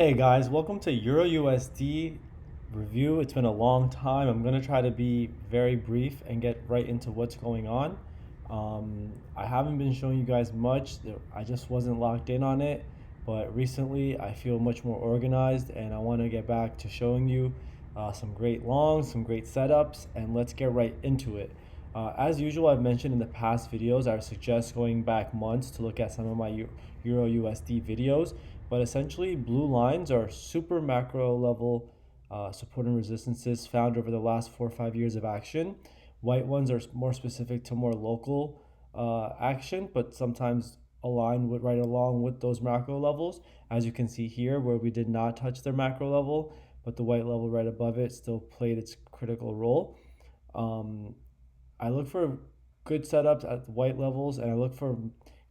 Hey guys, welcome to EURUSD review. It's been a long time. I'm going to try to be very brief and get right into what's going on. I haven't been showing you guys much. I just wasn't locked in on it. But recently I feel much more organized and I want to get back to showing you some great longs, some great setups, and let's get right into it. As usual, I've mentioned in the past videos, I suggest going back months to look at some of my Euro USD videos. But essentially, blue lines are super macro level support and resistances found over the last 4 or 5 years of action. White ones are more specific to more local action, but sometimes align with right along with those macro levels. As you can see here, where we did not touch their macro level, but the white level right above it still played its critical role. Um, I look for good setups at the white levels, and I look for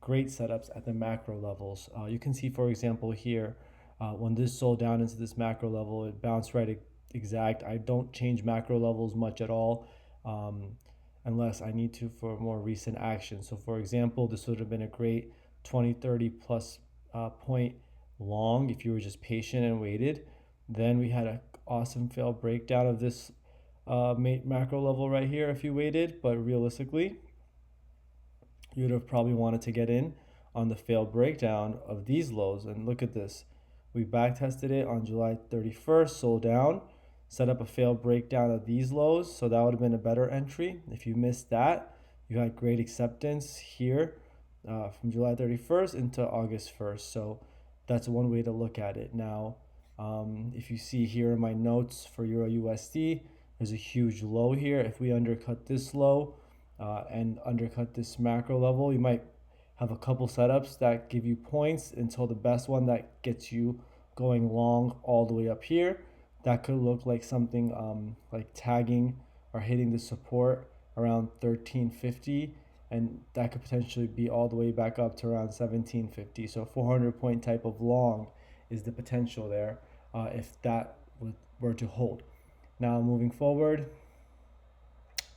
great setups at the macro levels. You can see, for example, here, when this sold down into this macro level, it bounced right exact. I don't change macro levels much at all, unless I need to for more recent action. So, for example, this would have been a great 20, 30 plus point long if you were just patient and waited. Then we had an awesome fail breakdown of this macro level right here if you waited, but realistically, you would have probably wanted to get in on the failed breakdown of these lows. And look at this. We back tested it on July 31st, sold down, set up a failed breakdown of these lows. So that would have been a better entry. If you missed that, you had great acceptance here from July 31st into August 1st. So that's one way to look at it. Now, if you see here in my notes for Euro USD, there's a huge low here. If we undercut this low and undercut this macro level, you might have a couple setups that give you points until the best one that gets you going long all the way up here. That could look like something like tagging or hitting the support around 1350, and that could potentially be all the way back up to around 1750. So 400 point type of long is the potential there if that were to hold. Now moving forward,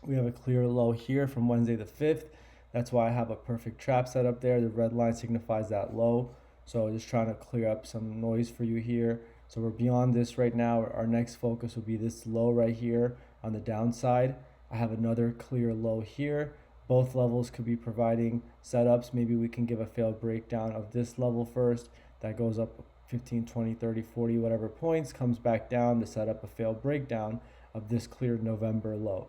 we have a clear low here from Wednesday the 5th. That's why I have a perfect trap set up there. The red line signifies that low. So just trying to clear up some noise for you here. So we're beyond this right now. Our next focus will be this low right here on the downside. I have another clear low here. Both levels could be providing setups. Maybe we can give a failed breakdown of this level first. That goes up 15, 20, 30, 40, whatever points, comes back down to set up a failed breakdown of this clear November low.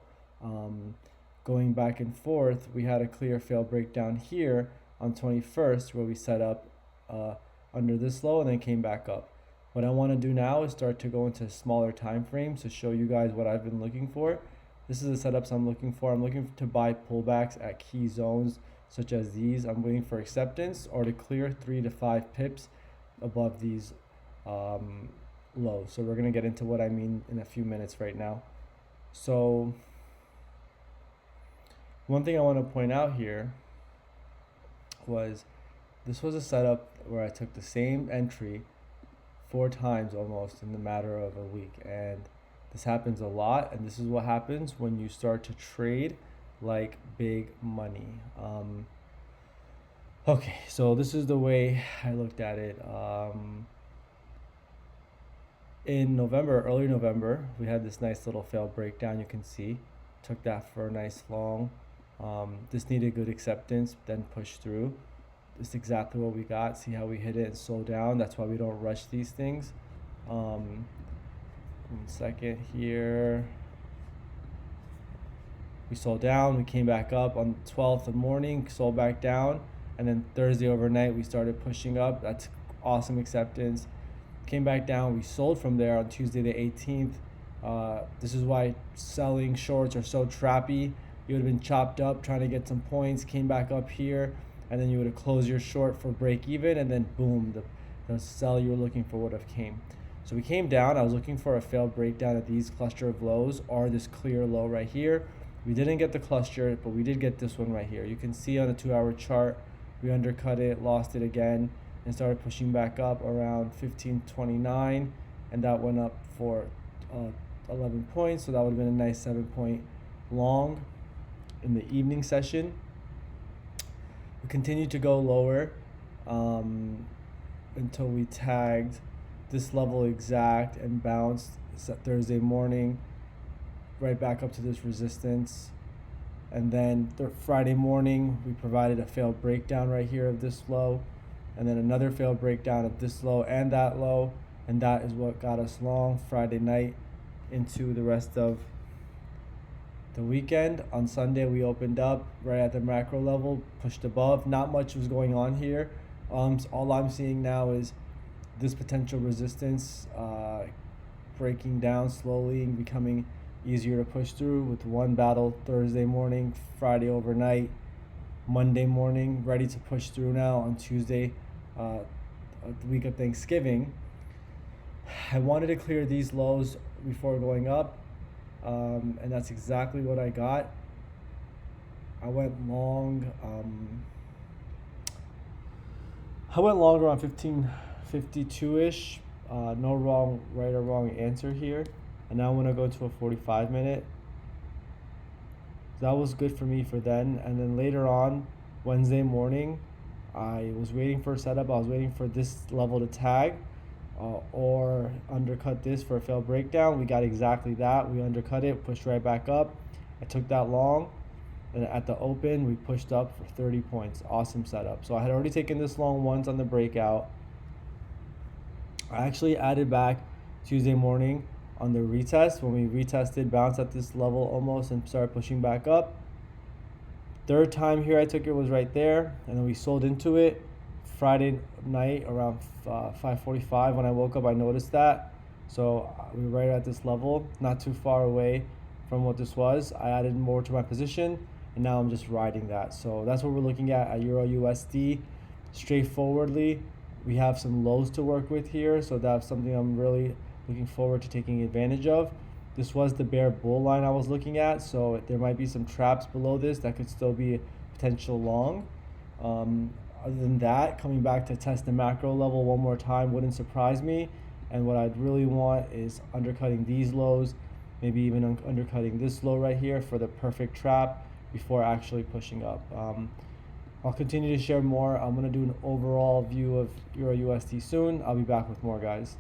Going back and forth, we had a clear fail breakdown here on 21st where we set up under this low and then came back up. What I want to do now is start to go into smaller time frames to show you guys what I've been looking for. This is the setups I'm looking for. I'm looking to buy pullbacks at key zones such as these. I'm waiting for acceptance or to clear 3 to 5 pips above these lows. So we're going to get into what I mean in a few minutes right now. So one thing I want to point out here was this was a setup where I took the same entry 4 times almost in the matter of a week, and this happens a lot, and this is what happens when you start to trade like big money. Okay, so this is the way I looked at it. In November, early November, we had this nice little failed breakdown. You can see, took that for a nice long. This needed good acceptance, then pushed through. This is exactly what we got. See how we hit it and slow down. That's why we don't rush these things. 1 second here. We sold down. We came back up on the 12th of morning, sold back down. And then Thursday overnight, we started pushing up. That's awesome acceptance. Came back down. We sold from there on Tuesday the 18th. This is why selling shorts are so trappy. You would have been chopped up trying to get some points, came back up here, and then you would have closed your short for break even, and then boom, the sell you were looking for would have came. So we came down. I was looking for a failed breakdown at these cluster of lows or this clear low right here. We didn't get the cluster, but we did get this one right here. You can see on a 2-hour chart, we undercut it, lost it again, and started pushing back up around 15.29, and that went up for 11 points. So that would have been a nice 7-point long in the evening session. We continued to go lower until we tagged this level exact and bounced Thursday morning right back up to this resistance. And then Friday morning, we provided a failed breakdown right here of this low, and then another failed breakdown of this low and that low, and that is what got us long Friday night into the rest of the weekend. On Sunday, we opened up right at the macro level, pushed above. Not much was going on here. All I'm seeing now is this potential resistance breaking down slowly and becoming easier to push through, with one battle Thursday morning, Friday overnight, Monday morning, ready to push through now on Tuesday, the week of Thanksgiving. I wanted to clear these lows before going up, and that's exactly what I got. I went long. I went long around 1552-ish. No wrong, right or wrong answer here. And now I'm going to go to a 45 minute. That was good for me for then. And then later on, Wednesday morning, I was waiting for a setup. I was waiting for this level to tag or undercut this for a failed breakdown. We got exactly that. We undercut it, pushed right back up. I took that long. And at the open, we pushed up for 30 points. Awesome setup. So I had already taken this long once on the breakout. I actually added back Tuesday morning on the retest when we retested, bounced at this level almost and started pushing back up. Third time here I took it was right there, and then we sold into it Friday night around 5:45. When I woke up, I noticed that. So we were right at this level, not too far away from what this was. I added more to my position, and now I'm just riding that. So that's what we're looking at Euro USD. Straightforwardly, we have some lows to work with here, so that's something I'm really looking forward to taking advantage of. This was the bear bull line I was looking at, so there might be some traps below this that could still be a potential long. Other than that, coming back to test the macro level one more time wouldn't surprise me. And what I'd really want is undercutting these lows, maybe even undercutting this low right here for the perfect trap before actually pushing up. I'll continue to share more. I'm going to do an overall view of Euro USD soon. I'll be back with more, guys.